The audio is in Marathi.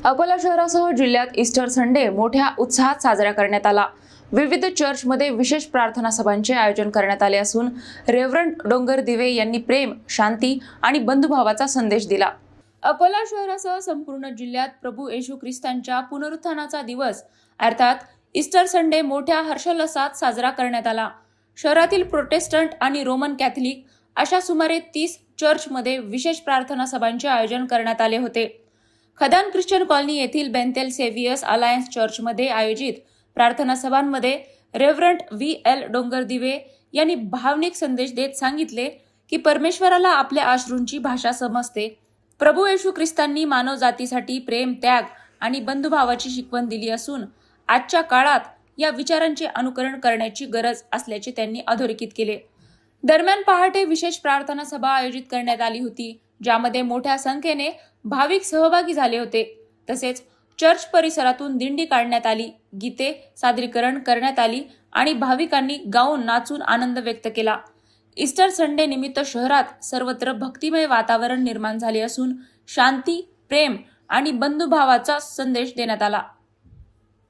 अकोला शहरासह जिल्ह्यात ईस्टर संडे मोठ्या उत्साहात साजरा करण्यात आला। विविध चर्चमध्ये विशेष प्रार्थना सभांचे आयोजन करण्यात आले असून रेव्हरंड डोंगर दिवे यांनी प्रेम, शांती आणि बंधुभावाचा संदेश दिला। अकोला शहरासह संपूर्ण जिल्ह्यात प्रभू येशू ख्रिस्तांच्या पुनरुत्थानाचा दिवस अर्थात ईस्टर संडे मोठ्या हर्षोल्लासात साजरा करण्यात आला। शहरातील प्रोटेस्टंट आणि रोमन कॅथलिक अशा सुमारे 30 चर्चमध्ये विशेष प्रार्थना सभांचे आयोजन करण्यात आले होते। खदान ख्रिश्चन कॉलनी येथील बेंतेल सेव्हियर्स अलायन्स चर्चमध्ये आयोजित प्रार्थना सभांमध्ये रेव्हरंड VL डोंगर दिवे यांनी भावनिक संदेश देत सांगितले की परमेश्वराला आपल्या अश्रूंची भाषा समजते। प्रभू येशू ख्रिस्तांनी मानव जातीसाठी प्रेम, त्याग आणि बंधुभावाची शिकवण दिली असून आजच्या काळात या विचारांचे अनुकरण करण्याची गरज असल्याचे त्यांनी अधोरेखित केले। दरम्यान पहाटे विशेष प्रार्थना सभा आयोजित करण्यात आली होती, ज्यामध्ये मोठ्या संख्येने भाविक सहभागी झाले होते। तसेच चर्च परिसरातून दिंडी काढण्यात आली, गीते सादरीकरण करण्यात आली आणि भाविकांनी गाऊन नाचून आनंद व्यक्त केला। ईस्टर संडे निमित्त शहरात सर्वत्र भक्तिमय वातावरण निर्माण झाले असून शांती, प्रेम आणि बंधुभावाचा संदेश देण्यात आला।